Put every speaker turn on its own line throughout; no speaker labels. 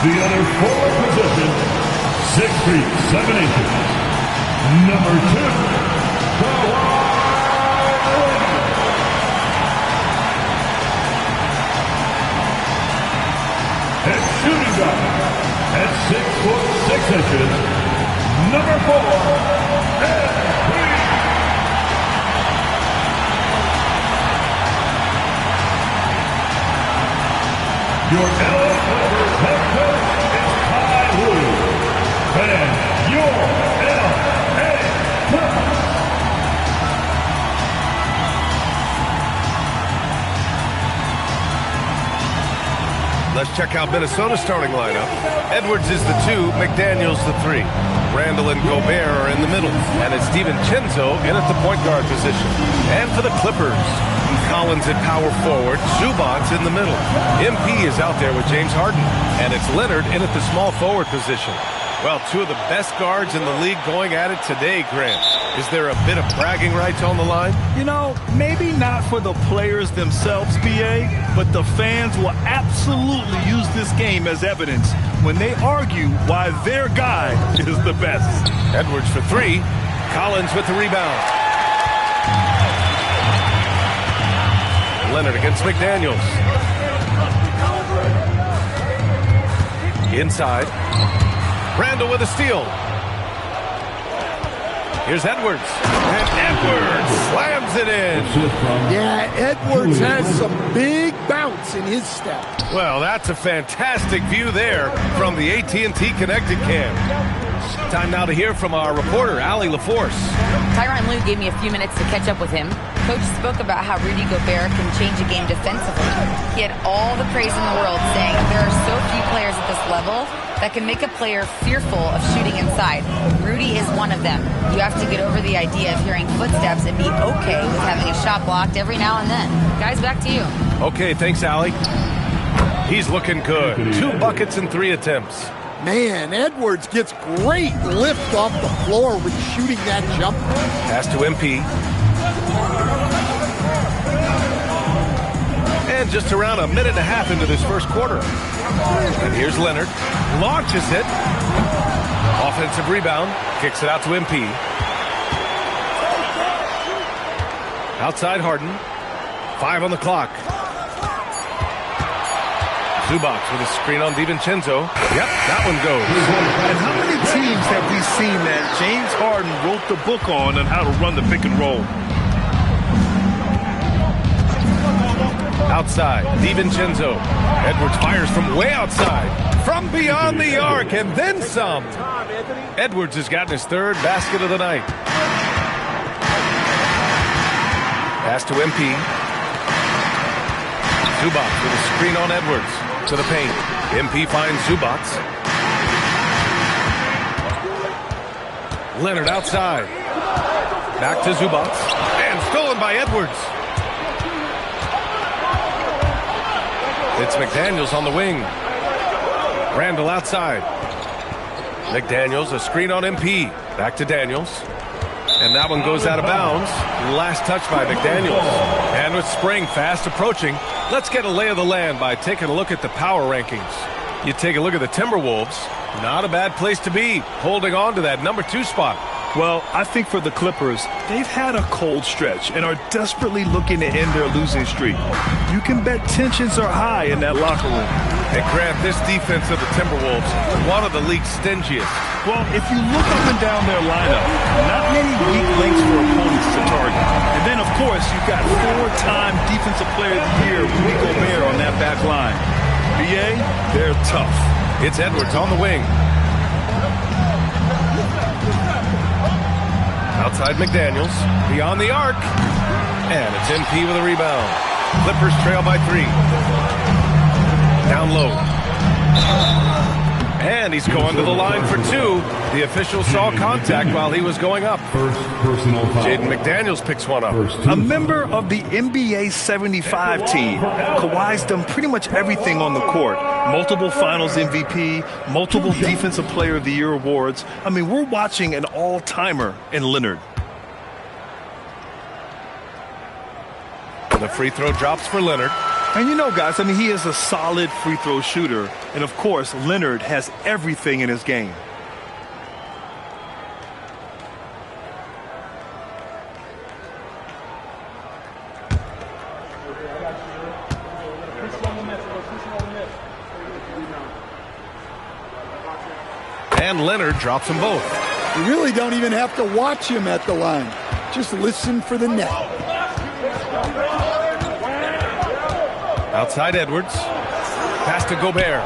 The other forward position, 6 feet 7 inches. Number 2. And shooting guard at 6 foot 6 inches, number 4, MP. Your LA Clippers head coach is Ty Lue. And your LA Clippers.
Let's check out Minnesota's starting lineup. Edwards is the 2, McDaniels the 3. Randall and Gobert are in the middle. And it's DiVincenzo in at the point guard position. And for the Clippers, Collins at power forward, Zubac in the middle. MP is out there with James Harden. And it's Leonard in at the small forward position. Well, 2 of the best guards in the league going at it today, Grant. Is there a bit of bragging rights on the line?
You know, maybe not for the players themselves, BA, but the fans will absolutely use this game as evidence when they argue why their guy is the best.
Edwards for 3. Collins with the rebound. Leonard against McDaniels. Inside. Randall with a steal. Here's Edwards. And Edwards slams it in.
Yeah, Edwards has some big bounce in his step.
Well, that's a fantastic view there from the AT&T Connected Cam. Time now to hear from our reporter, Allie LaForce.
Tyronn Lue gave me a few minutes to catch up with him. Coach spoke about how Rudy Gobert can change a game defensively. He had all the praise in the world, saying there are so few players at this level that can make a player fearful of shooting inside. Rudy is one of them. You have to get over the idea of hearing footsteps and be okay with having a shot blocked every now and then. Guys, back to you.
Okay, thanks, Allie. He's looking good. 2 buckets and 3 attempts.
Man, Edwards gets great lift off the floor with shooting that jumper.
Pass to MP. And just around a minute and a half into this first quarter. And here's Leonard. Launches it. Offensive rebound. Kicks it out to MP. Outside Harden. 5 on the clock. Zubac with a screen on DiVincenzo. Yep, that one goes.
And how many teams have we seen that James Harden wrote the book on how to run the pick and roll?
Outside, DiVincenzo. Edwards fires from way outside. From beyond the arc, and then some. Edwards has gotten his 3rd basket of the night. Pass to MP. Zubac with a screen on Edwards. To the paint. MP finds Zubac. Leonard outside. Back to Zubac. And stolen by Edwards. It's McDaniels on the wing. Randall outside. McDaniels, a screen on MP. Back to Daniels. And that one goes out of bounds. Last touch by McDaniels. And with Spring fast approaching, let's get a lay of the land by taking a look at the power rankings. You take a look at the Timberwolves. Not a bad place to be, holding on to that number 2 spot.
Well, I think for the Clippers, they've had a cold stretch and are desperately looking to end their losing streak. You can bet tensions are high in that locker room.
And Grant, this defense of the Timberwolves, one of the league's stingiest.
Well, if you look up and down their lineup, not many weak links for opponents to target. And then, of course, you've got 4-time Defensive Player of the Year, Rudy Gobert, on that back line. BA, they're tough.
It's Edwards on the wing. Outside McDaniels, beyond the arc. And it's MP with a rebound. Clippers trail by 3. Down low. And he's going to the line for 2. The official saw contact while he was going up.
First personal foul.
Jaden McDaniels picks one up.
A member of the NBA 75 team, Kawhi's done pretty much everything on the court. Multiple Finals MVP, multiple Defensive Player of the Year awards. I mean, we're watching an all-timer in Leonard.
The free throw drops for Leonard.
And you know, guys, I mean, he is a solid free throw shooter. And, of course, Leonard has everything in his game.
And Leonard drops them both.
You really don't even have to watch him at the line. Just listen for the net.
Outside Edwards. Pass to Gobert.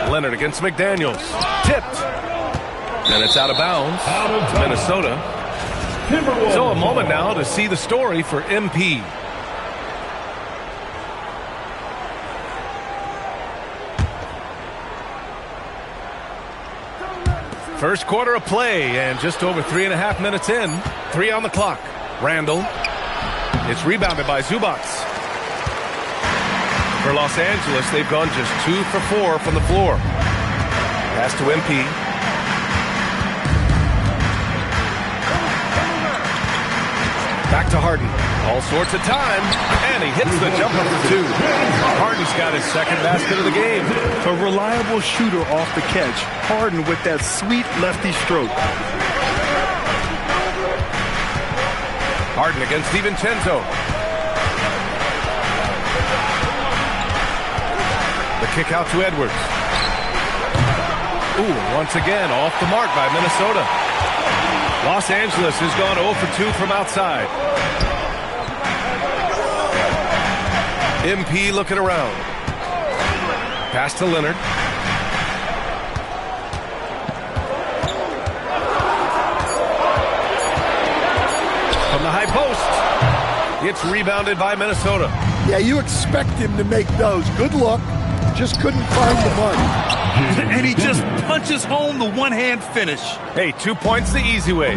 Leonard against McDaniels. Tipped. And it's out of bounds to Minnesota. So a moment now to see the story for MP. First quarter of play, and just over 3.5 minutes in. 3 on the clock. Randall. It's rebounded by Zubac. For Los Angeles, they've gone just 2 for 4 from the floor. Pass to MP. Back to Harden. All sorts of time, and he hits the jumper for 2. Harden's got his second basket of the game.
A reliable shooter off the catch. Harden with that sweet lefty stroke.
Harden against DiVincenzo. The kick out to Edwards. Ooh, once again off the mark by Minnesota. Los Angeles has gone 0 for 2 from outside. MP looking around. Pass to Leonard. From the high post. It's rebounded by Minnesota.
Yeah, you expect him to make those. Good luck. Just couldn't find the money.
And he just punches home the one-hand finish.
Hey, 2 points the easy way.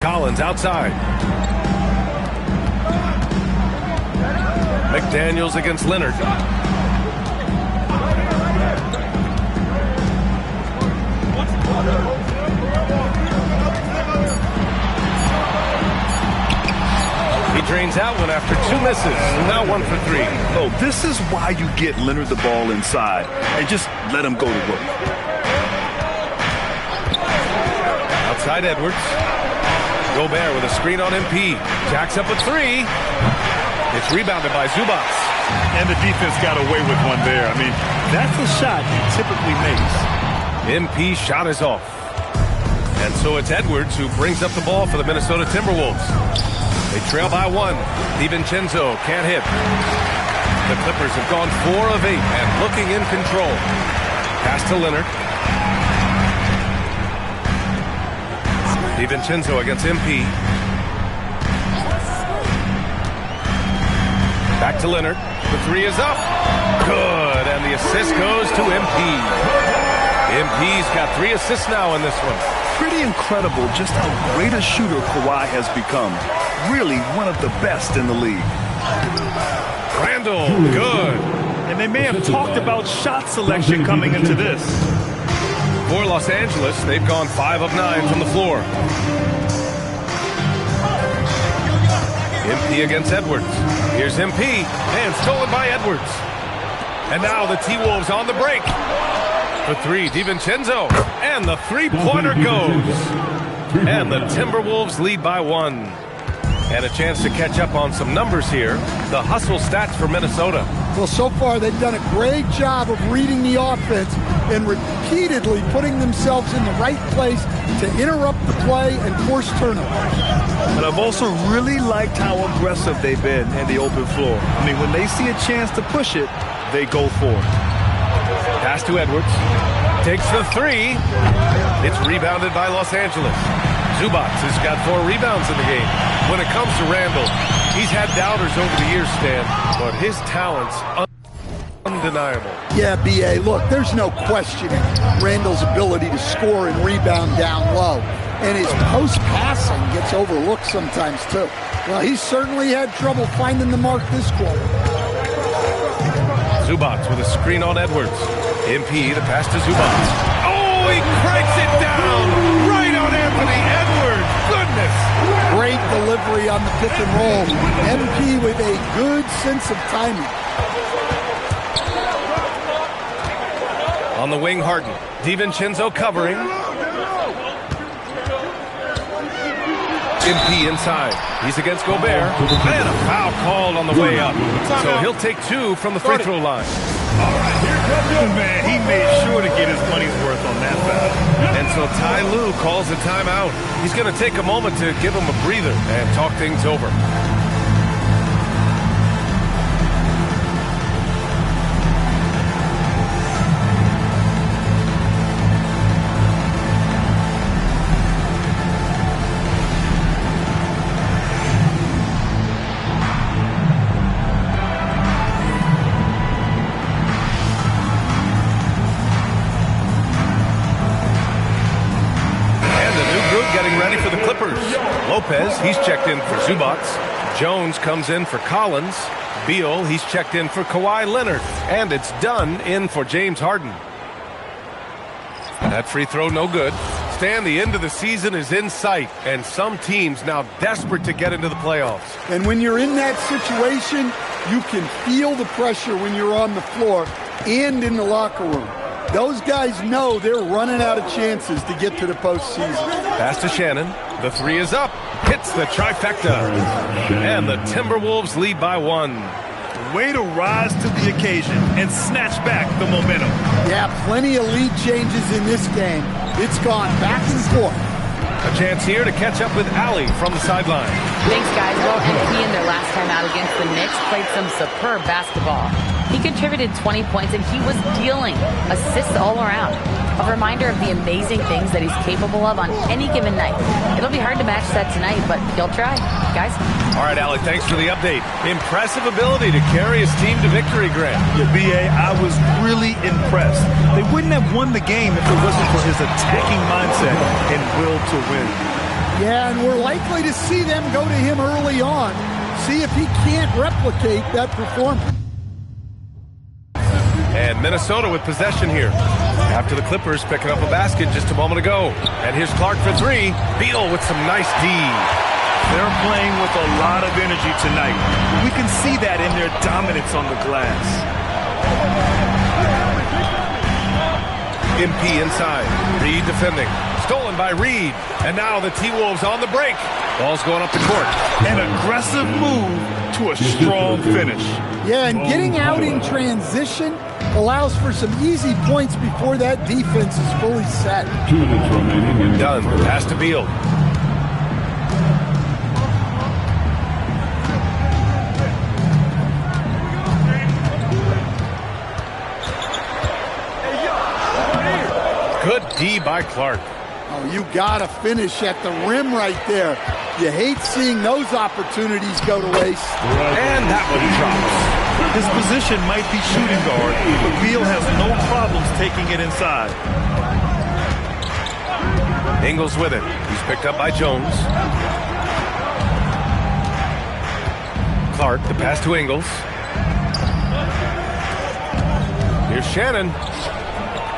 Collins outside. McDaniels against Leonard. He drains out one after 2 misses. Now 1 for 3.
Oh, this is why you get Leonard the ball inside and just let him go to work.
Outside Edwards. Gobert with a screen on MP. Jacks up a 3. It's rebounded by Zubac.
And the defense got away with one there. I mean, that's a shot he typically makes.
MP shot is off. And so it's Edwards who brings up the ball for the Minnesota Timberwolves. They trail by 1. DiVincenzo can't hit. The Clippers have gone 4 of 8 and looking in control. Pass to Leonard. DiVincenzo against MP. Back to Leonard. The 3 is up. Good. And the assist goes to MP. MP's got 3 assists now in this one.
Pretty incredible just how great a shooter Kawhi has become. Really one of the best in the league.
Randall, good.
And they may have talked about shot selection coming into this.
For Los Angeles, they've gone 5 of 9 from the floor. MP against Edwards. Here's MP, and stolen by Edwards. And now the T-Wolves on the break. For 3, DiVincenzo, and the 3-pointer goes. And the Timberwolves lead by 1. And a chance to catch up on some numbers here. The hustle stats for Minnesota.
Well, so far they've done a great job of reading the offense and repeatedly putting themselves in the right place to interrupt the play and force turnovers.
But I've also really liked how aggressive they've been in the open floor. I mean, when they see a chance to push it, they go for it.
Pass to Edwards. Takes the three. It's rebounded by Los Angeles. Zubac has got 4 rebounds in the game. When it comes to Randall, he's had doubters over the years, Stan, but his talent's undeniable.
Yeah, B.A., look, there's no questioning Randall's ability to score and rebound down low. And his post-passing gets overlooked sometimes, too. Well, he certainly had trouble finding the mark this quarter.
Zubac with a screen on Edwards. MP, the pass to Zubac. Oh, he cranks it down right on Anthony Edwards. Goodness.
Great delivery on the pick and roll. MP with a good sense of timing.
On the wing, Harden. DiVincenzo covering. MP inside. He's against Gobert. And a foul called on the way up. So he'll take 2 from the free throw line.
All right, here comes the
Man, he made sure to get his money's worth on that foul.
And so Ty Lue calls a timeout. He's going to take a moment to give him a breather and talk things over. Lopez, he's checked in for Zubac. Jones comes in for Collins. Beal, he's checked in for Kawhi Leonard. And it's done in for James Harden. That free throw, no good. Stan, the end of the season is in sight, and some teams now desperate to get into the playoffs.
And when you're in that situation, you can feel the pressure when you're on the floor and in the locker room. Those guys know they're running out of chances to get to the postseason.
Pass to Shannon. The three is up. Hits the trifecta. And the Timberwolves lead by 1.
Way to rise to the occasion and snatch back the momentum.
Yeah, plenty of lead changes in this game. It's gone back and forth.
A chance here to catch up with Allie from the sideline.
Thanks, guys. Well, MP in their last time out against the Knicks played some superb basketball. He contributed 20 points, and he was dealing assists all around. A reminder of the amazing things that he's capable of on any given night. It'll be hard to match that tonight, but he'll try. Guys?
All right, Allie, thanks for the update. Impressive ability to carry his team to victory, Grant.
Yeah, B.A., I was really impressed. They wouldn't have won the game if it wasn't for his attacking mindset and will to win.
Yeah, and we're likely to see them go to him early on. See if he can't replicate that performance.
And Minnesota with possession here. After the Clippers picking up a basket just a moment ago. And here's Clark for 3. Beal with some nice D.
They're playing with a lot of energy tonight. We can see that in their dominance on the glass.
MP inside. Reed defending. Stolen by Reed. And now the T-Wolves on the break. Ball's going up the court.
An aggressive move to a strong finish.
Yeah, and getting out in transition allows for some easy points before that defense is fully set.
2 minutes remaining.
Done. Pass to Beal. Good D by Clark.
Oh, you gotta finish at the rim right there. You hate seeing those opportunities go to waste.
And that one drops.
His position might be shooting guard, but Beal has no problems taking it inside.
Ingles with it. He's picked up by Jones. Clark, the pass to Ingles. Here's Shannon.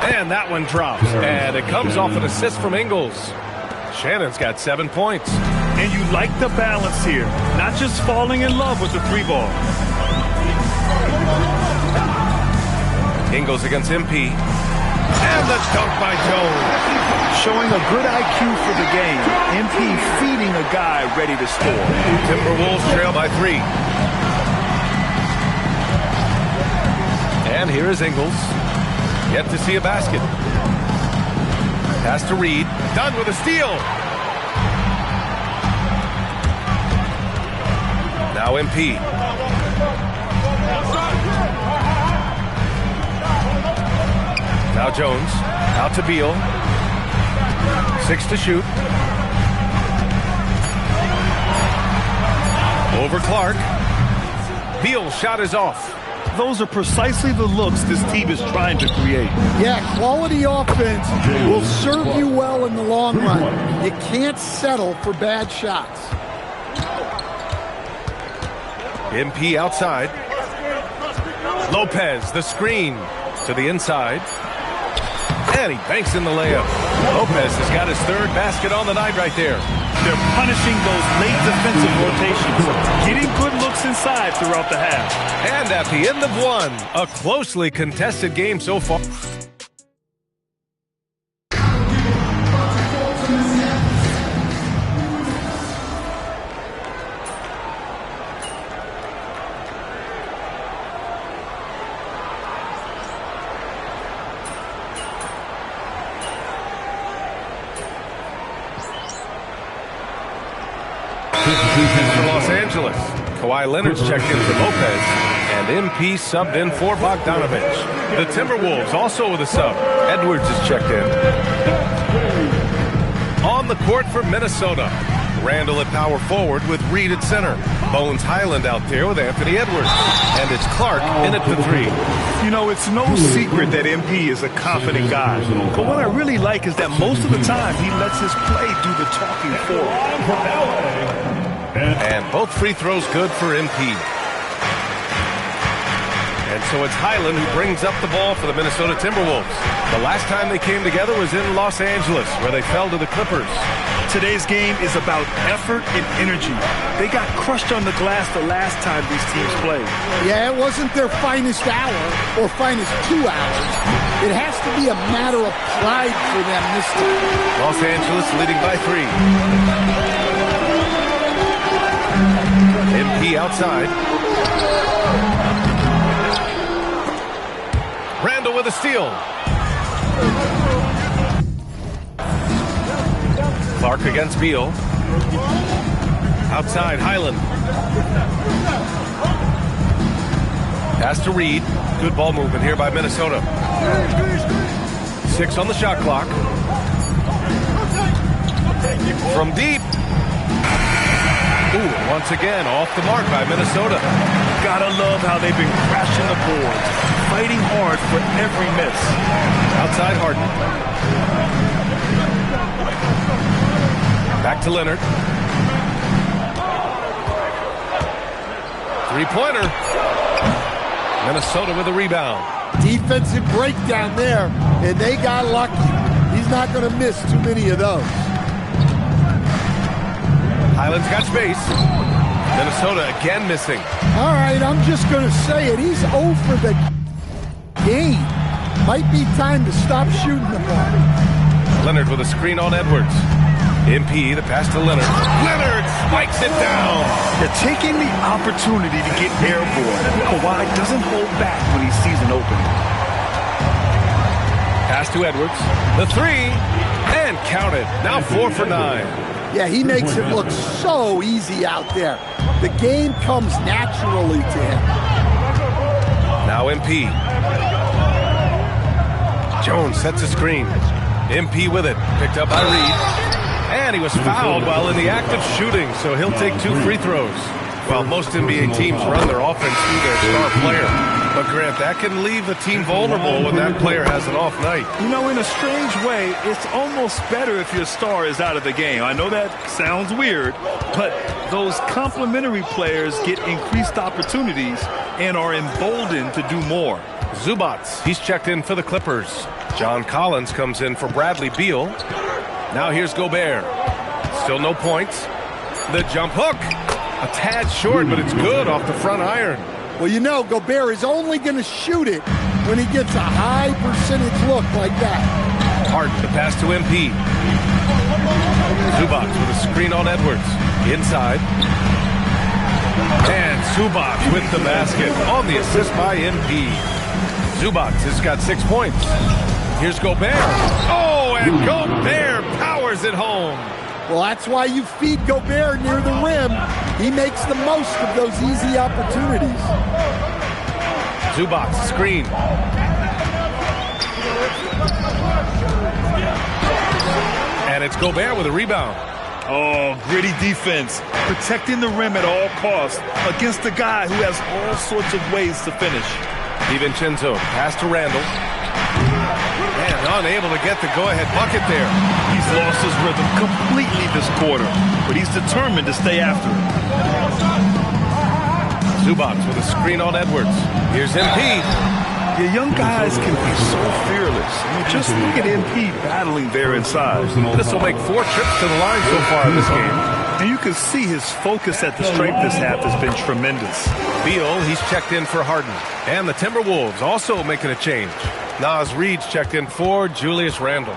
And that one drops. And it comes off an assist from Ingles. Shannon's got 7 points.
And you like the balance here. Not just falling in love with the 3-ball.
Ingles against MP. And the dunk by Jones.
Showing a good IQ for the game. MP feeding a guy ready to score.
Timberwolves trail by 3. And here is Ingles. Yet to see a basket. Pass to Reed. Done with a steal. Now MP. Now Jones. Out to Beal. 6 to shoot. Over Clark. Beal's shot is off.
Those are precisely the looks this team is trying to create.
Yeah, quality offense will serve you well in the long run. You can't settle for bad shots.
MP outside. Lopez, the screen to the inside. And he banks in the layup. Lopez has got his third basket on the night right there.
They're punishing those late defensive rotations, getting good looks inside throughout the half.
And at the end of one, a closely contested game so far. For Los Angeles, Kawhi Leonard's checked in for Lopez, and MP subbed in for Bogdanovich. The Timberwolves also with a sub. Edwards is checked in. On the court for Minnesota, Randall at power forward with Reed at center. Bones Highland out there with Anthony Edwards. And it's Clark in at the 3.
You know, it's no secret that MP is a confident guy. But what I really like is that most of the time he lets his play do the talking for him.
And both free throws good for MP. And so it's Highland who brings up the ball for the Minnesota Timberwolves. The last time they came together was in Los Angeles, where they fell to the Clippers.
Today's game is about effort and energy. They got crushed on the glass the last time these teams played.
Yeah, it wasn't their finest hour or finest 2 hours. It has to be a matter of pride for them this time.
Los Angeles leading by 3. MP outside. Randall with a steal. Clark against Beal. Outside, Highland. Pass to Reed. Good ball movement here by Minnesota. 6 on the shot clock. From deep. Ooh, once again, off the mark by Minnesota.
Gotta love how they've been crashing the boards, fighting hard for every miss.
Outside Harden. Back to Leonard. 3-pointer. Minnesota with a rebound.
Defensive breakdown there, and they got lucky. He's not going to miss too many of those.
Highland's got space. Minnesota again missing.
All right, I'm just going to say it. He's 0 for the game. Might be time to stop shooting the ball.
Leonard with a screen on Edwards. MP, the pass to Leonard. Leonard spikes it down.
They're taking the opportunity to get airborne. Kawhi doesn't hold back when he sees an opening.
Pass to Edwards. The 3, and count it. Now 4 for 9.
Yeah, he makes it look so easy out there. The game comes naturally to him.
Now MP. Jones sets a screen. MP with it. Picked up by Reed. And he was fouled while in the act of shooting, so he'll take 2 free throws. While most NBA teams run their offense through their star player. But Grant, that can leave a team vulnerable when that player has an off night.
You know, in a strange way, it's almost better if your star is out of the game. I know that sounds weird, but those complementary players get increased opportunities and are emboldened to do more.
Zubac, he's checked in for the Clippers. John Collins comes in for Bradley Beal. Now here's Gobert. Still no points. The jump hook. A tad short, but it's good off the front iron.
Well, you know, Gobert is only going to shoot it when he gets a high percentage look like that.
Harden, the pass to MP. Zubac with a screen on Edwards. Inside. And Zubac with the basket on the assist by MP. Zubac has got 6 points. Here's Gobert. Oh, and Gobert powers it home.
Well, that's why you feed Gobert near the rim. He makes the most of those easy opportunities.
Zubac, screen. And it's Gobert with a rebound.
Oh, gritty defense. Protecting the rim at all costs against a guy who has all sorts of ways to finish.
DiVincenzo, pass to Randall. And unable to get the go-ahead bucket there.
He's lost his rhythm completely this quarter, but he's determined to stay after it.
Zubac with a screen on Edwards. Here's MP.
Your young guys can be so fearless. I mean, just look at MP battling there inside.
This will make 4 trips to the line so far in this game.
And you can see his focus at the stripe this half has been tremendous.
Beal, he's checked in for Harden. And the Timberwolves also making a change. Naz Reid's checked in for Julius Randle.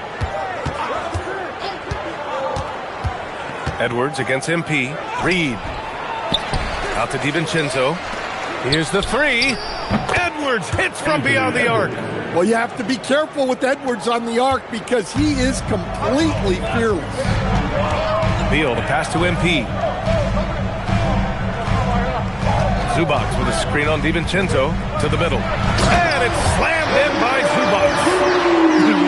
Edwards against MP. Reid. Out to DiVincenzo. Here's the 3. Edwards hits from beyond the arc.
Well, you have to be careful with Edwards on the arc because he is completely fearless.
Beal, the pass to MP. Zubac with a screen on DiVincenzo to the middle. And it's slammed in by Zubac.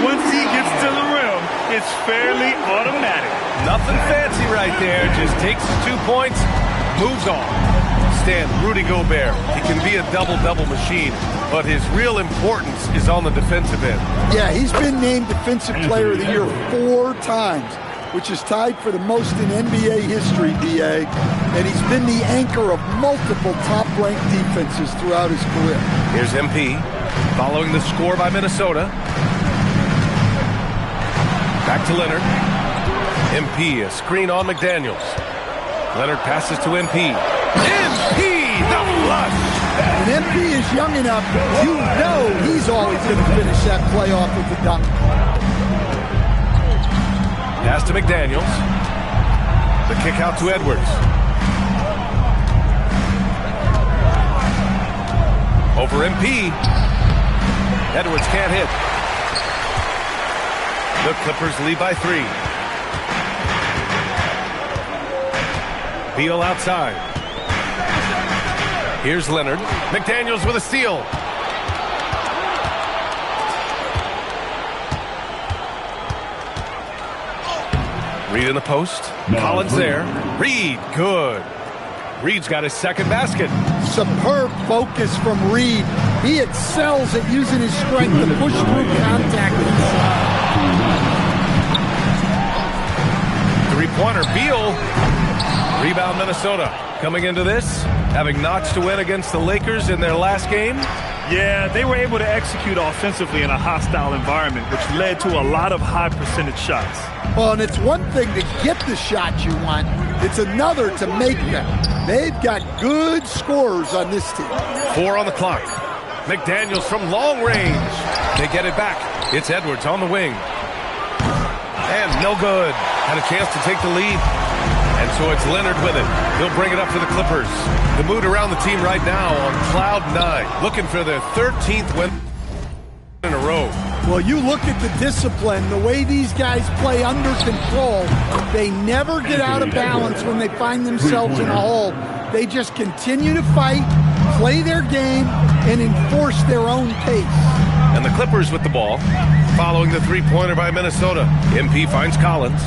Once he gets to the rim, it's fairly automatic.
Nothing fancy right there. Just takes 2 points, moves on. Stan, Rudy Gobert. He can be a double-double machine, but his real importance is on the defensive end.
Yeah, he's been named Defensive Player of the Year 4 times, which is tied for the most in NBA history, DA. And he's been the anchor of multiple top-ranked defenses throughout his career.
Here's MP, following the score by Minnesota. Back to Leonard. MP, a screen on McDaniels. Leonard passes to MP. MP, the flush!
And MP is young enough, you know he's always going to finish that play off with the dunk.
Pass to McDaniels. The kick out to Edwards. Over MP. Edwards can't hit. The Clippers lead by 3. Beal outside. Here's Leonard. McDaniels with a steal. Reid in the post. Collins there. Reid, good. Reid's got his second basket.
Superb focus from Reid. He excels at using his strength to push through contact.
Three-pointer, Beal. Rebound Minnesota. Coming into this, having notched to win against the Lakers in their last game.
Yeah, they were able to execute offensively in a hostile environment, which led to a lot of high percentage shots.
Well, and it's one thing to get the shot you want. It's another to make them. They've got good scorers on this team.
4 on the clock. McDaniels from long range. They get it back. It's Edwards on the wing. And no good. Had a chance to take the lead. And so it's Leonard with it. He'll bring it up for the Clippers. The mood around the team right now on cloud 9. Looking for their 13th win in a row.
Well, you look at the discipline, the way these guys play under control. They never get out of balance when they find themselves in a hole. They just continue to fight, play their game, and enforce their own pace.
And the Clippers with the ball. Following the three-pointer by Minnesota. MP finds Collins.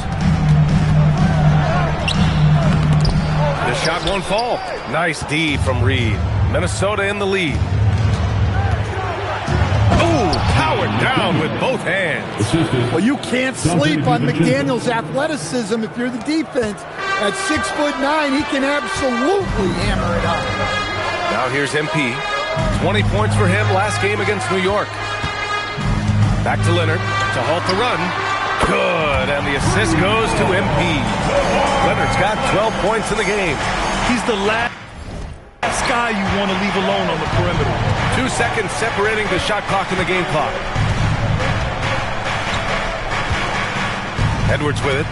The shot won't fall. Nice D from Reid. Minnesota in the lead. Oh, powered down with both hands.
Well, you can't sleep on McDaniels' athleticism if you're the defense. At 6'9", he can absolutely hammer it up.
Now here's MP. 20 points for him last game against New York. Back to Leonard to halt the run. Good, and the assist goes to MP. Leonard's got 12 points in the game.
He's the last guy you want to leave alone on the perimeter.
2 seconds separating the shot clock and the game clock. Edwards with it.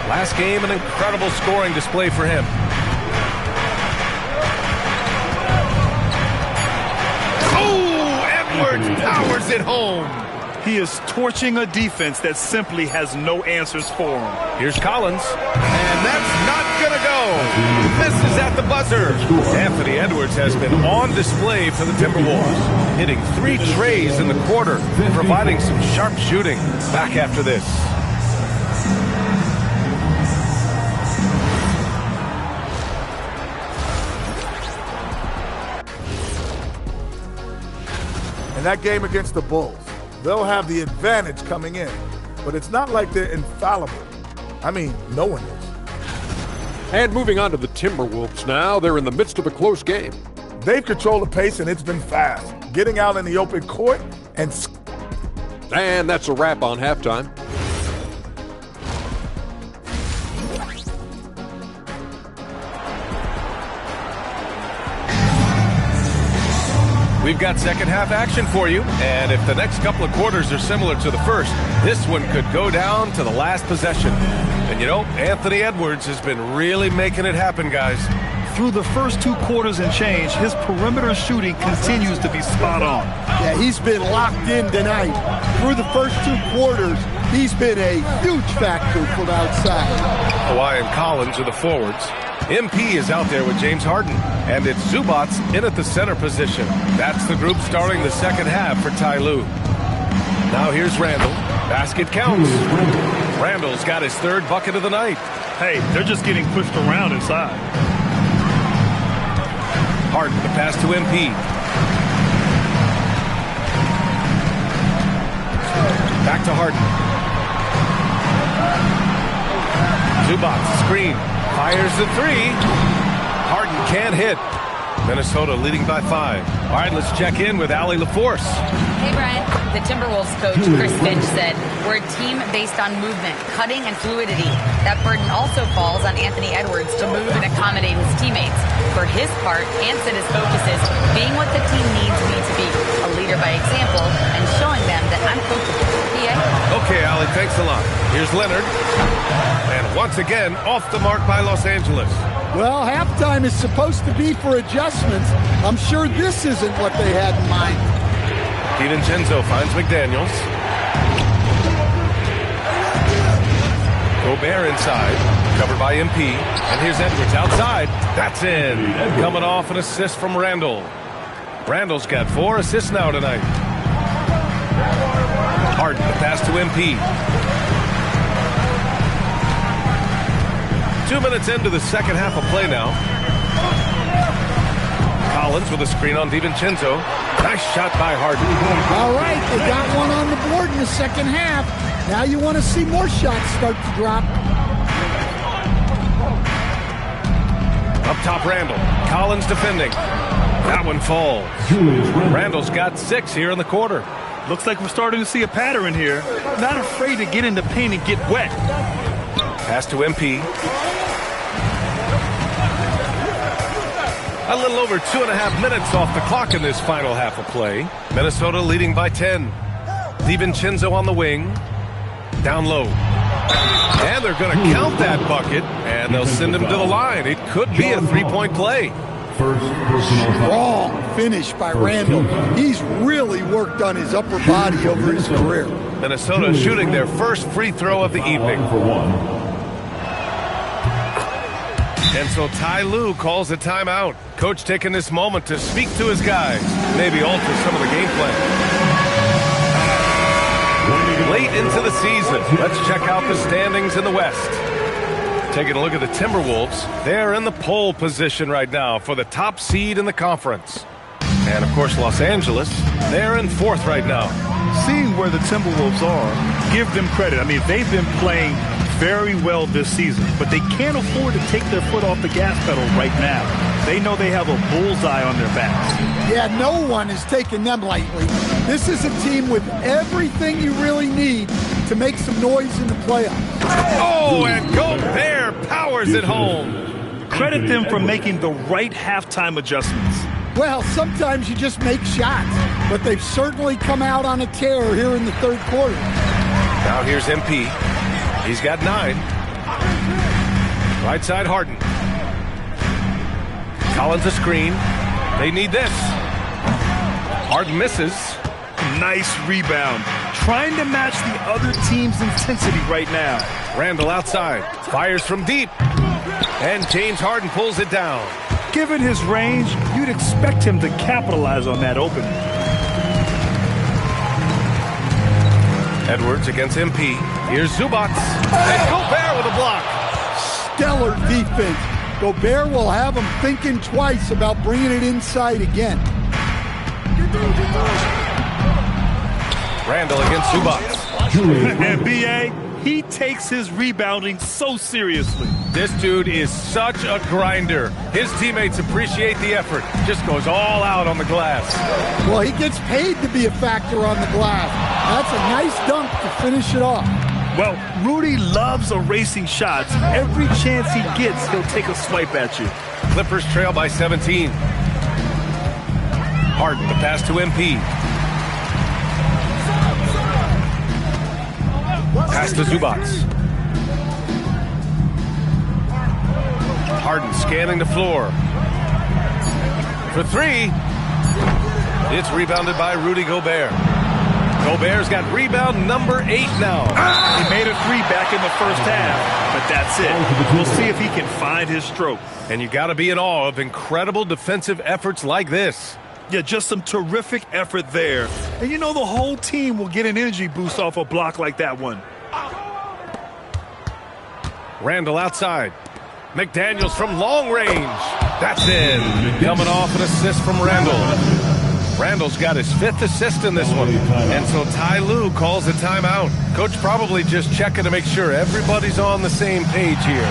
Last game, an incredible scoring display for him. Oh, Edwards powers it home.
He is torching a defense that simply has no answers for him.
Here's Collins, and that's not going to go. Misses at the buzzer. Anthony Edwards has been on display for the Timberwolves, hitting 3 trays in the quarter, providing some sharp shooting. Back after this.
In that game against the Bulls, they'll have the advantage coming in, but it's not like they're infallible. I mean, no one is.
And moving on to the Timberwolves now, they're in the midst of a close game.
They've controlled the pace, and it's been fast. Getting out in the open court and...
And that's a wrap on halftime.
We've got second half action for you, and if the next couple of quarters are similar to the first, this one could go down to the last possession. And you know, Anthony Edwards has been really making it happen, guys.
Through the first 2 quarters and change, his perimeter shooting continues to be spot on.
Yeah, he's been locked in tonight. Through the first 2 quarters, he's been a huge factor from outside.
Kawhi and Collins are the forwards. MP is out there with James Harden, and it's Zubats in at the center position. That's the group starting the second half for Ty Lue. Now here's Randall. Basket counts. Randall's got his 3rd bucket of the night.
Hey, they're just getting pushed around inside.
Harden, the pass to MP. Back to Harden. Zubats, screen. Fires the 3. Harden can't hit. Minnesota leading by 5. All right, let's check in with Allie LaForce.
Hey, Brian. The Timberwolves coach, Chris Finch, said, "We're a team based on movement, cutting, and fluidity. That burden also falls on Anthony Edwards to move and accommodate his teammates. For his part, Ant said his focus is being what the team needs me to be, a leader by example, and showing them that I'm coachable."
Okay, Allie, thanks a lot. Here's Leonard. And once again, off the mark by Los Angeles.
Well, halftime is supposed to be for adjustments. I'm sure this isn't what they had in mind.
DiVincenzo finds McDaniels. Gobert inside, covered by MP. And here's Edwards outside. That's in. Coming off an assist from Randall. Randall's got 4 assists now tonight. Harden, the pass to MP. 2 minutes into the second half of play now. Collins with a screen on DiVincenzo. Nice shot by Harden.
All right, they got one on the board in the second half. Now you want to see more shots start to drop.
Up top, Randall. Collins defending. That one falls. Randall's got 6 here in the quarter.
Looks like we're starting to see a pattern here. Not afraid to get in the paint and get wet.
Pass to MP. A little over 2.5 minutes off the clock in this final half of play. Minnesota leading by 10. DiVincenzo on the wing. Down low. And they're going to count that bucket, and they'll send him to the line. It could be a 3-point play.
Strong finish by Randall. He's really worked on his upper body over his career.
Minnesota shooting their first free throw of the evening. And so Ty Lue calls a timeout. Coach taking this moment to speak to his guys, maybe alter some of the game plan. Late into the season, let's check out the standings in the West. Taking a look at the Timberwolves, they're in the pole position right now for the top seed in the conference. And, of course, Los Angeles, they're in 4th right now.
Seeing where the Timberwolves are, give them credit. I mean, they've been playing very well this season, but they can't afford to take their foot off the gas pedal right now. They know they have a bullseye on their backs.
Yeah, no one is taking them lightly. This is a team with everything you really need to make some noise in the playoffs.
Oh, and Gobert powers it home.
Credit them for making the right halftime adjustments.
Well, sometimes you just make shots, but they've certainly come out on a tear here in the 3rd quarter.
Now here's MP. He's got 9. Right side, Harden. Collins a screen. They need this. Harden misses.
Nice rebound. trying to match the other team's intensity right now.
Randall outside, fires from deep, and James Harden pulls it down.
Given his range, you'd expect him to capitalize on that opening.
Edwards against MP. Here's Zubac. And Gobert with a block.
Stellar defense. Gobert will have him thinking twice about bringing it inside again.
Randall against Zubac.
And B.A., he takes his rebounding so seriously.
This dude is such a grinder. His teammates appreciate the effort. Just goes all out on the glass.
Well, he gets paid to be a factor on the glass. That's a nice dunk to finish it off.
Well, Rudy loves erasing shots. Every chance he gets, he'll take a swipe at you.
Clippers trail by 17. Harden, the pass to MP. Pass to Zubac. Harden scanning the floor. For three. It's rebounded by Rudy Gobert. Gobert's got rebound number 8 now.
He made a three back in the first half, but that's it. We'll see if he can find his stroke.
And you got to be in awe of incredible defensive efforts like this.
Yeah, just some terrific effort there. And you know the whole team will get an energy boost off a block like that one.
Randall outside. McDaniels from long range. That's in. Coming off an assist from Randall. Randall's got his 5th assist in this one. And so Ty Lue calls a timeout. Coach probably just checking to make sure everybody's on the same page here.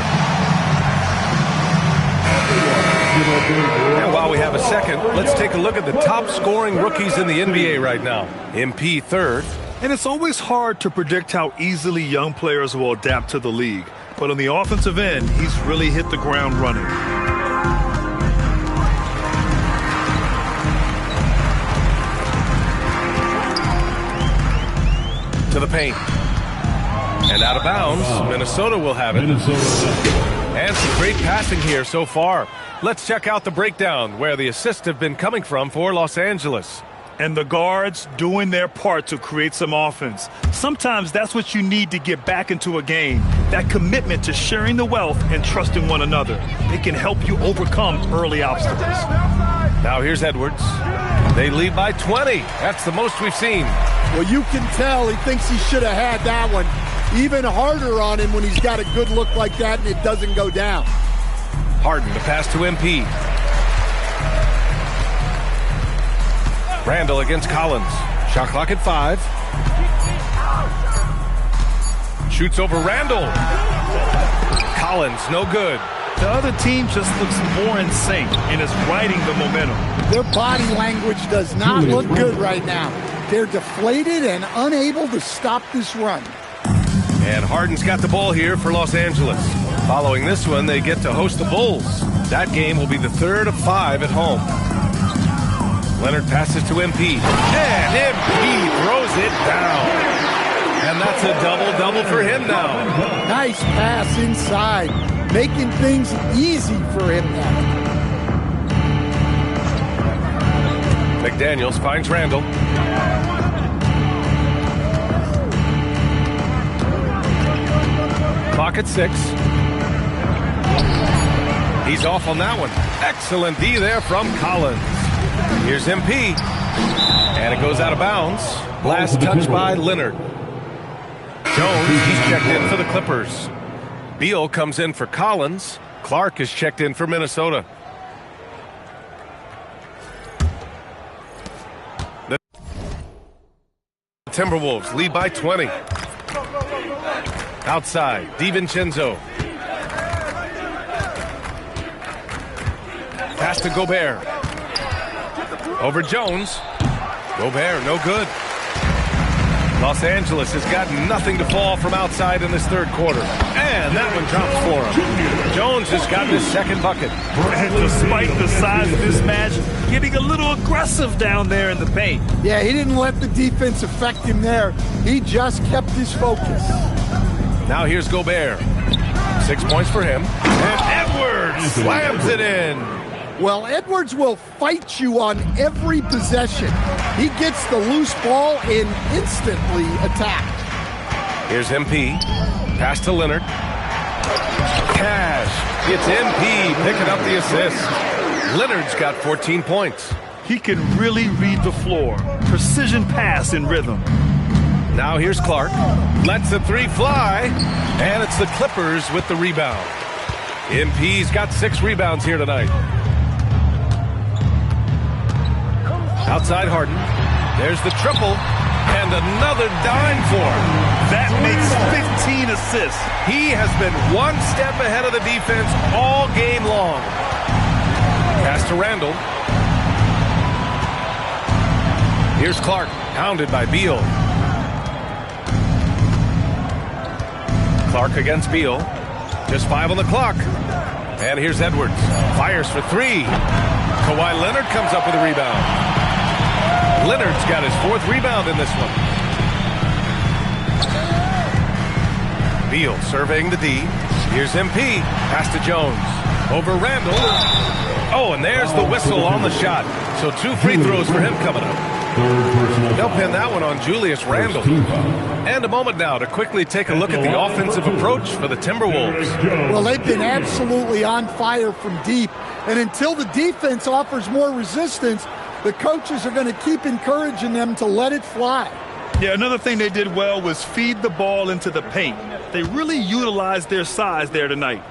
And while we have a second, let's take a look at the top scoring rookies in the NBA right now. MP 3rd.
And it's always hard to predict how easily young players will adapt to the league. But on the offensive end, he's really hit the ground running.
To the paint. And out of bounds, Minnesota will have it. And some great passing here so far. Let's check out the breakdown where the assists have been coming from for Los Angeles.
And the guards doing their part to create some offense. Sometimes that's what you need to get back into a game. That commitment to sharing the wealth and trusting one another. It can help you overcome early obstacles.
Now here's Edwards. They lead by 20. That's the most we've seen.
Well, you can tell he thinks he should have had that one. Even harder on him when he's got a good look like that and it doesn't go down.
Harden to pass to MP. Randall against Collins. Shot clock at 5. Shoots over Randall. Collins, no good.
The other team just looks more in sync and is riding the momentum.
Their body language does not look good right now. They're deflated and unable to stop this run.
And Harden's got the ball here for Los Angeles. Following this one, they get to host the Bulls. That game will be the 3rd of 5 at home. Leonard passes to MP. And MP throws it down. And that's a double-double for him now.
Nice pass inside, making things easy for him now.
McDaniels finds Randall. Clock at 6. He's off on that one. Excellent D there from Collins. Here's MP. And it goes out of bounds. Last touch by Leonard. Jones, he's checked in for the Clippers. Beal comes in for Collins. Clark is checked in for Minnesota. The Timberwolves lead by 20. Outside, DiVincenzo. Pass to Gobert. Over Jones. Gobert, no good. Los Angeles has got nothing to fall from outside in this 3rd quarter. And that one drops for him. Jones has gotten his 2nd bucket.
And despite the size of this match, getting a little aggressive down there in the paint.
Yeah, he didn't let the defense affect him there. He just kept his focus.
Now here's Gobert. 6 points for him. And Edwards slams it in.
Well, Edwards will fight you on every possession. He gets the loose ball and instantly attacked.
Here's MP. Pass to Leonard. Cash. It's MP picking up the assist. Leonard's got 14 points.
He can really read the floor. Precision pass in rhythm.
Now here's Clark. Lets the three fly. And it's the Clippers with the rebound. MP's got 6 rebounds here tonight. Outside Harden. There's the triple. And another dime for him.
That makes 15 assists.
He has been one step ahead of the defense all game long. Pass to Randall. Here's Clark, pounded by Beal. Clark against Beal. Just 5 on the clock. And here's Edwards. Fires for 3. Kawhi Leonard comes up with a rebound. Leonard's got his 4th rebound in this one. Beal surveying the D. Here's MP. Pass to Jones. Over Randall. Oh, and there's the whistle on the shot. So 2 free throws for him coming up. They'll pin that one on Julius Randle. And a moment now to quickly take a look at the offensive approach for the Timberwolves.
Well, they've been absolutely on fire from deep. And until the defense offers more resistance, the coaches are going to keep encouraging them to let it fly.
Yeah, another thing they did well was feed the ball into the paint. They really utilized their size there tonight.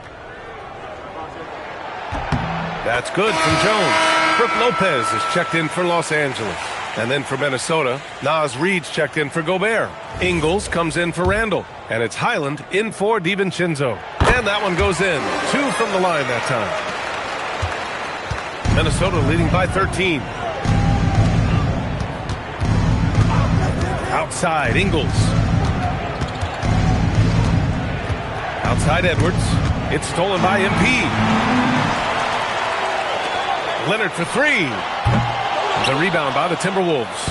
That's good from Jones. Brook Lopez is checked in for Los Angeles. And then for Minnesota, Naz Reid's checked in for Gobert. Ingles comes in for Randall. And it's Highland in for DiVincenzo. And that one goes in. 2 from the line that time. Minnesota leading by 13. Outside, Ingles. Outside, Edwards. It's stolen by MP. Leonard for 3. The rebound by the Timberwolves.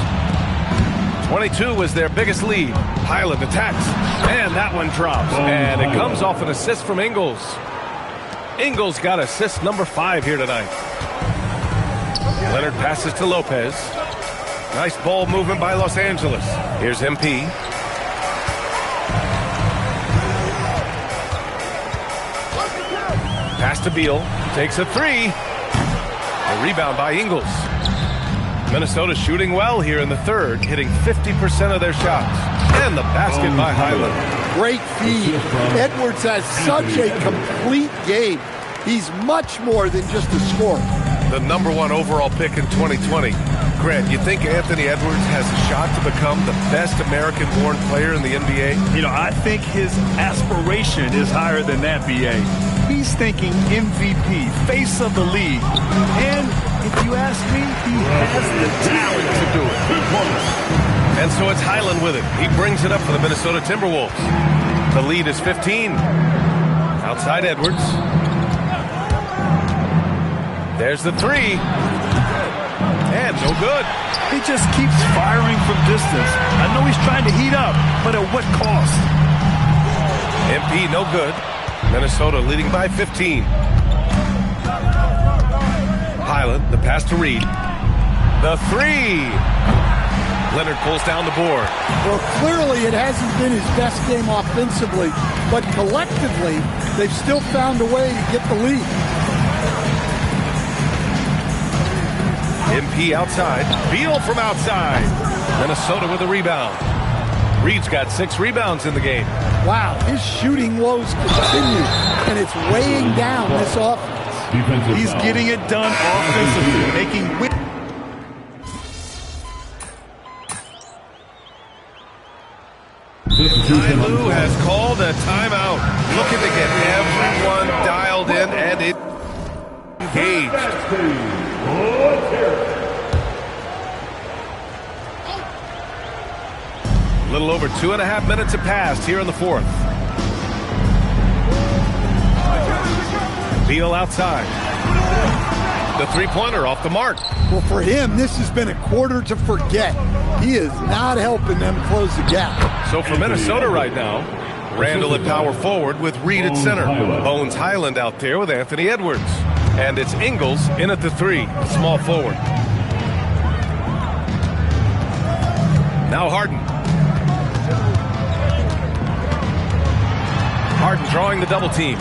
22 was their biggest lead. Highland attacks. And that one drops. And it comes off an assist from Ingles. Ingles got assist number 5 here tonight. Leonard passes to Lopez. Nice ball movement by Los Angeles. Here's MP. Pass to Beal. Takes a 3. A rebound by Ingles. Minnesota shooting well here in the third, hitting 50% of their shots. And the basket by Highland.
Great feed. Edwards has such a complete game. He's much more than just a scorer.
The number 1 overall pick in 2020. Grant, you think Anthony Edwards has a shot to become the best American-born player in the NBA?
You know, I think his aspiration is higher than that, BA. He's thinking MVP, face of the league. And if you ask me, he has the talent to do it.
And so it's Highland with it. He brings it up for the Minnesota Timberwolves. The lead is 15. Outside Edwards. There's the 3. And no good.
He just keeps firing from distance. I know he's trying to heat up, but at what cost?
MP no good. Minnesota leading by 15. Highland, the pass to Reid. The 3. Leonard pulls down the board.
Well, clearly it hasn't been his best game offensively, but collectively, they've still found a way to get the lead.
MP outside. Beal from outside. Minnesota with a rebound. Reid's got 6 rebounds in the game.
Wow, his shooting woes continue, and it's weighing down this offense.
He's getting it done offensively, making
Ty Lue has called a timeout. Looking to get everyone dialed in and engaged. A little over 2.5 minutes have passed here in the 4th. Beal outside. The 3-pointer off the mark.
Well, for him, this has been a quarter to forget. He is not helping them close the gap.
So for Minnesota right now, Randall at power forward with Reid at center. Bones Highland out there with Anthony Edwards. And it's Ingles in at the 3, small forward. Now Harden. Harden drawing the double team.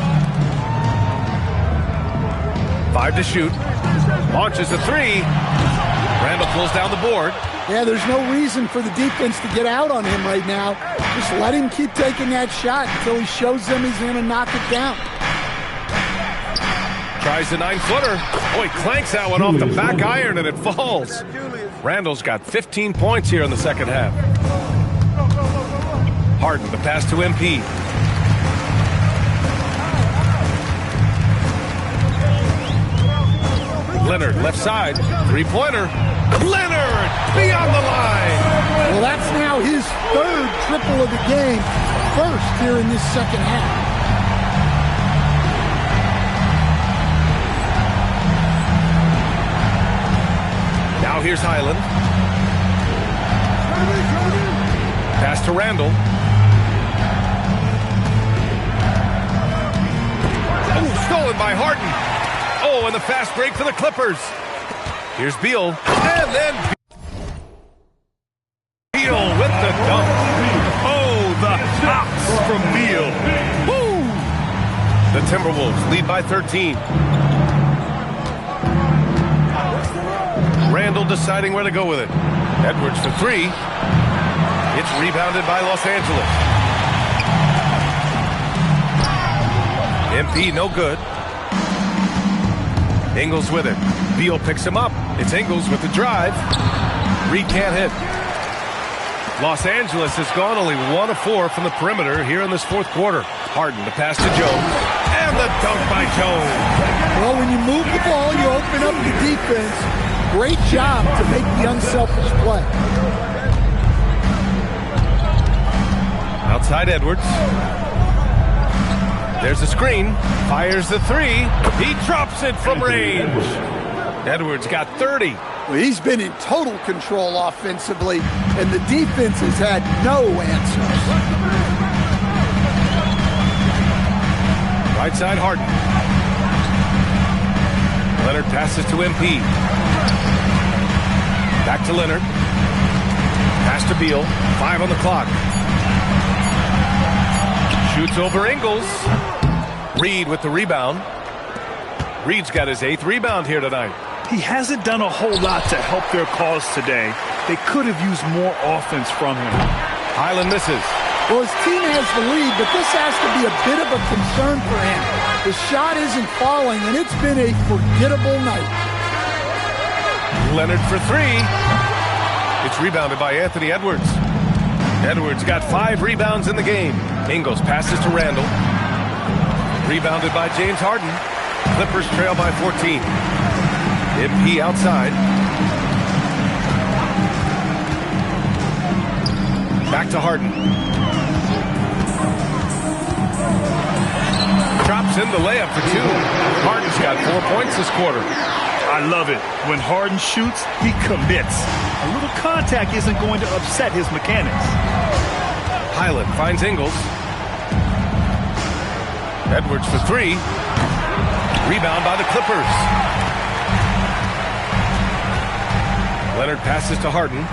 5 to shoot. Launches a 3. Randall pulls down the board.
Yeah, there's no reason for the defense to get out on him right now. Just let him keep taking that shot until he shows them he's going to knock it down.
Tries the 9-footer. Oh, he clanks that one off the back iron and it falls. Randall's got 15 points here in the second half. Harden, the pass to MP. Leonard, left side. Three-pointer. Leonard, beyond the line.
Well, that's now his third triple of the game. First here in this second half.
Now here's Highland. Pass to Randall. Oh, stolen by Harden. Oh, and the fast break for the Clippers. Here's Beal. And then Beal with the dunk. Oh, the hops from Beal. Woo! The Timberwolves lead by 13. Randall deciding where to go with it. Edwards for 3. It's rebounded by Los Angeles. MP no good. Ingles with it. Beal picks him up. It's Ingles with the drive. Reed can't hit. Los Angeles has gone only 1 of 4 from the perimeter here in this fourth quarter. Harden, the pass to Jones. And the dunk by Jones.
Well, when you move the ball, you open up the defense. Great job to make the unselfish play.
Outside Edwards. There's a screen. Fires the 3. He drops it from range. Edwards got 30.
Well, he's been in total control offensively, and the defense has had no answers.
Right side Harden. Leonard passes to MP. Back to Leonard. Pass to Beal. 5 on the clock. Shoots over Ingles. Reed with the rebound. Reed's got his 8th rebound here tonight.
He hasn't done a whole lot to help their cause today. They could have used more offense from him.
Highland misses.
Well, his team has the lead, but this has to be a bit of a concern for him. The shot isn't falling, and it's been a forgettable night.
Leonard for 3. It's rebounded by Anthony Edwards. Edwards got 5 rebounds in the game. Ingles passes to Randall. Rebounded by James Harden. Clippers trail by 14. MP outside. Back to Harden. Drops in the layup for 2. Harden's got 4 points this quarter.
I love it. When Harden shoots, he commits. A little contact isn't going to upset his mechanics.
Highland finds Ingles. Edwards for 3. Rebound by the Clippers. Leonard passes to Harden.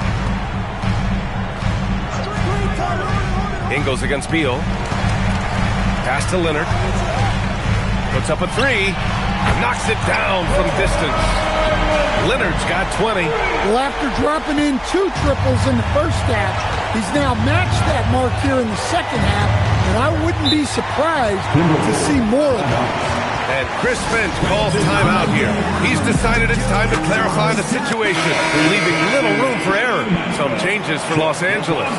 Ingles against Beal. Pass to Leonard. Puts up a 3. Knocks it down from distance. Leonard's got 20.
Well, after dropping in 2 triples in the first half, he's now matched that mark here in the second half, and I wouldn't be surprised to see more of them.
And Chris Finch calls timeout here. He's decided it's time to clarify the situation, leaving little room for error. Some changes for Los Angeles.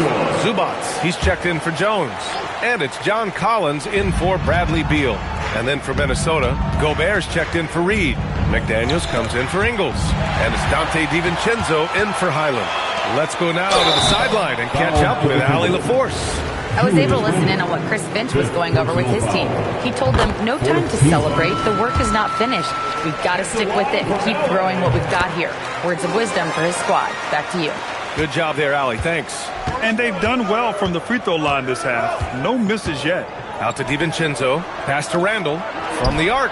Zubats, he's checked in for Jones. And it's John Collins in for Bradley Beal. And then for Minnesota, Gobert's checked in for Reed. McDaniels comes in for Ingles. And it's Dante DiVincenzo in for Highland. Let's go now to the sideline and catch up with Allie LaForce.
I was able to listen in on what Chris Finch was going over with his team. He told them, no time to celebrate. The work is not finished. We've got to stick with it and keep growing what we've got here. Words of wisdom for his squad. Back to you.
Good job there, Allie. Thanks.
And they've done well from the free throw line this half. No misses yet.
Out to DiVincenzo. Pass to Randall from the arc.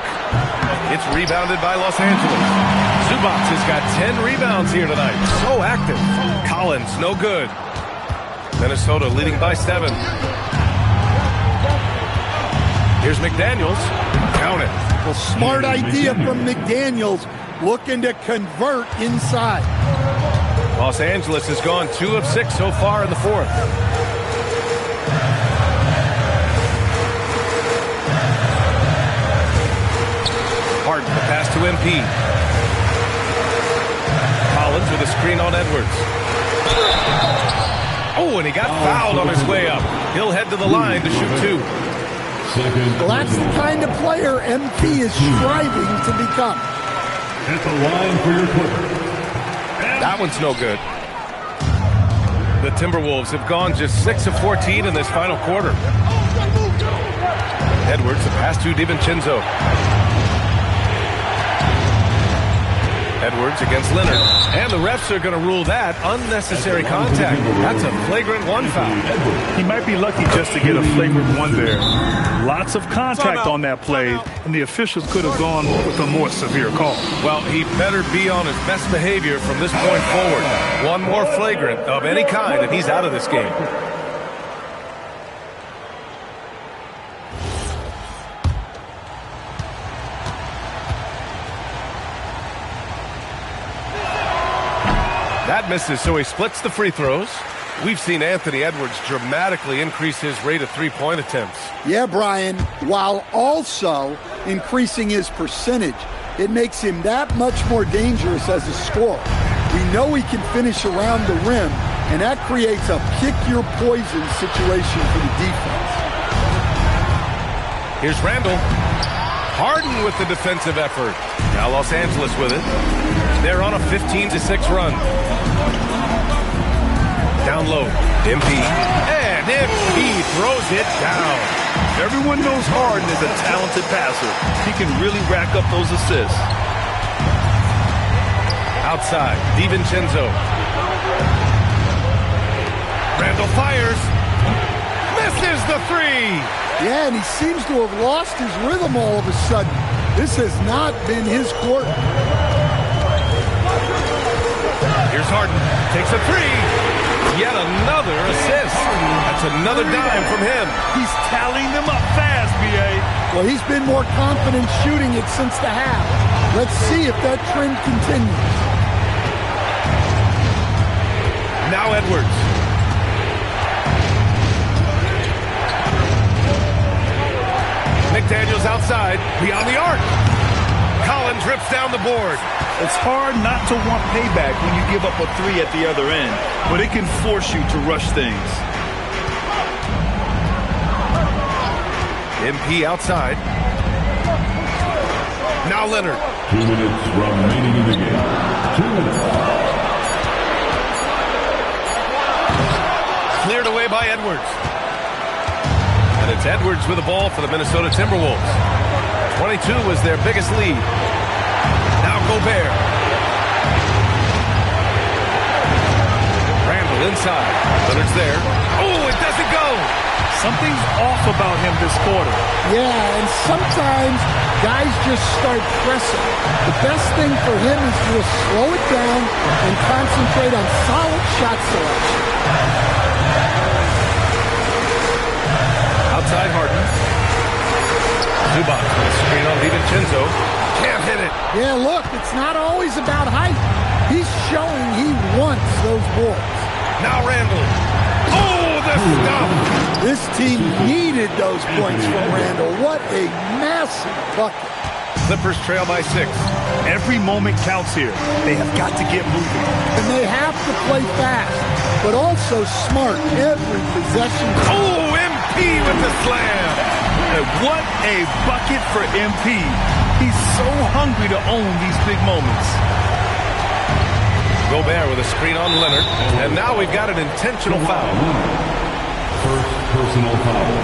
It's rebounded by Los Angeles. Zubats has got 10 rebounds here tonight. So active. Collins, no good. Minnesota leading by 7. Here's McDaniels. Count it.
Well, smart idea from McDaniels, looking to convert inside.
Los Angeles has gone 2 of 6 so far in the 4th. Harden, the pass to MP. Collins with a screen on Edwards. Oh, and he got fouled on his way up. He'll head to the line to shoot 2.
Well, that's the kind of player MP is striving to become.
At the line for your Clippers.
That one's no good. The Timberwolves have gone just 6 of 14 in this final quarter. Edwards, the pass to DiVincenzo. Edwards against Leonard. And the refs are going to rule that unnecessary contact. That's a flagrant 1 foul.
He might be lucky just to get a flagrant 1 there. Lots of contact on that play, and the officials could have gone with a more severe call.
Well, he better be on his best behavior from this point forward. 1 more flagrant of any kind, and he's out of this game. That misses, so he splits the free throws. We've seen Anthony Edwards dramatically increase his rate of three-point attempts.
Yeah, Brian, while also increasing his percentage. It makes him that much more dangerous as a scorer. We know he can finish around the rim, and that creates a pick-your-poison situation for the defense.
Here's Randall. Harden with the defensive effort. Now Los Angeles with it. They're on a 15-6 run. Down low, MP. And MP throws it down.
Everyone knows Harden is a talented passer. He can really rack up those assists.
Outside, DiVincenzo. Randall fires. Misses the 3.
Yeah, and he seems to have lost his rhythm all of a sudden. This has not been his court.
Here's Harden. Takes a 3. Yet another assist. That's another dime from him.
He's tallying them up fast, B.A.
Well, he's been more confident shooting it since the half. Let's see if that trend continues.
Now Edwards. McDaniels outside, beyond the arc. Collins rips down the board.
It's hard not to want payback when you give up a 3 at the other end, but it can force you to rush things.
MP outside. Now Leonard.
2 minutes remaining in the game. 2 minutes.
Cleared away by Edwards. And it's Edwards with the ball for the Minnesota Timberwolves. 22 was their biggest lead. Now Gobert. Randall inside. Leonard's there. Oh, it doesn't go.
Something's off about him this quarter.
Yeah, and sometimes guys just start pressing. The best thing for him is to just slow it down and concentrate on solid shot selection.
Outside Harden. Zubac with a screen on DiVincenzo. Can't hit it.
Yeah, look, it's not always about height. He's showing he wants those boards.
Now Randall. Oh, the stuff.
This team needed those points from Randall. What a massive bucket.
Clippers trail by 6.
Every moment counts here. They have got to get moving.
And they have to play fast, but also smart every possession.
Oh, MP with the slam.
And what a bucket for MP. He's so hungry to own these big moments.
Gobert with a screen on Leonard. And now we've got an intentional foul.
First personal foul.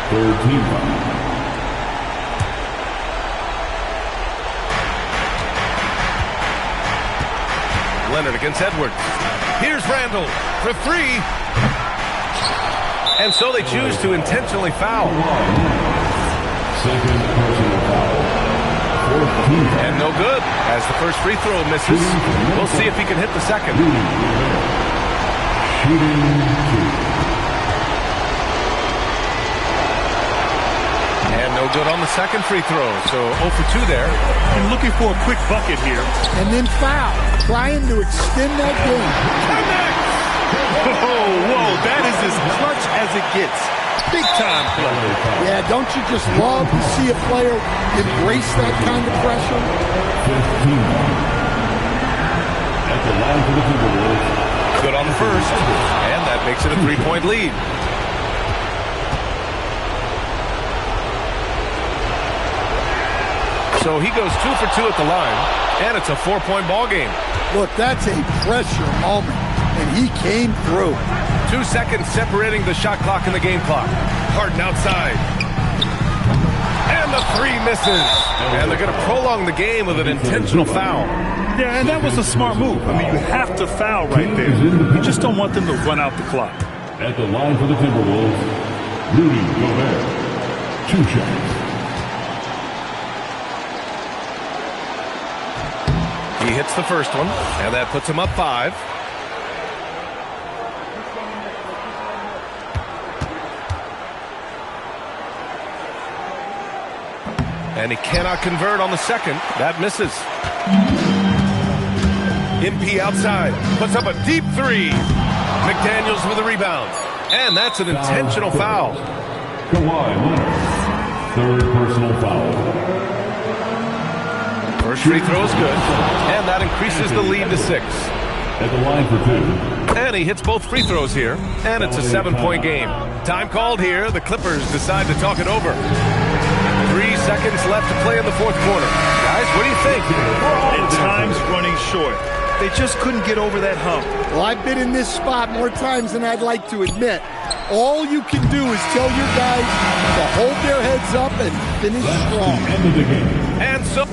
Third team foul.
Leonard against Edwards. Here's Randall for 3. And so they choose to intentionally foul.
Second personal foul. Fourth team foul.
And no good, as the first free throw misses. We'll see if he can hit the second.
Shooting 2.
No good on the second free throw, so 0 for 2 there.
And looking for a quick bucket here.
And then foul, trying to extend that game.
Whoa, that is as clutch as it gets. Big time play.
Yeah, don't you just love to see a player embrace that kind of pressure?
15. At the line for the Timberwolves.
Good on the first, and that makes it a 3-point lead. So he goes 2 for 2 at the line, and it's a 4-point ball game.
Look, that's a pressure moment, and he came through.
2 seconds separating the shot clock and the game clock. Harden outside. And the 3 misses. And they're going to prolong the game with an intentional foul.
Yeah, and that was a smart move. I mean, you have to foul right there. You just don't want them to run out the clock.
At the line for the Timberwolves, Rudy Gobert. 2 shots.
He hits the first one, and that puts him up 5. And he cannot convert on the second. That misses. MP outside. Puts up a deep 3. McDaniels with a rebound. And that's an intentional foul.
Kawhi Leonard. 3rd personal foul.
First free throw is good. And that increases the lead to 6.
At the line for 2.
And he hits both free throws here. And it's a 7-point game. Time called here. The Clippers decide to talk it over. 3 seconds left to play in the 4th quarter. Guys, what do you think?
And time's running short. They just couldn't get over that hump.
Well, I've been in this spot more times than I'd like to admit. All you can do is tell your guys to hold their heads up and finish strong.
End of the game.
And so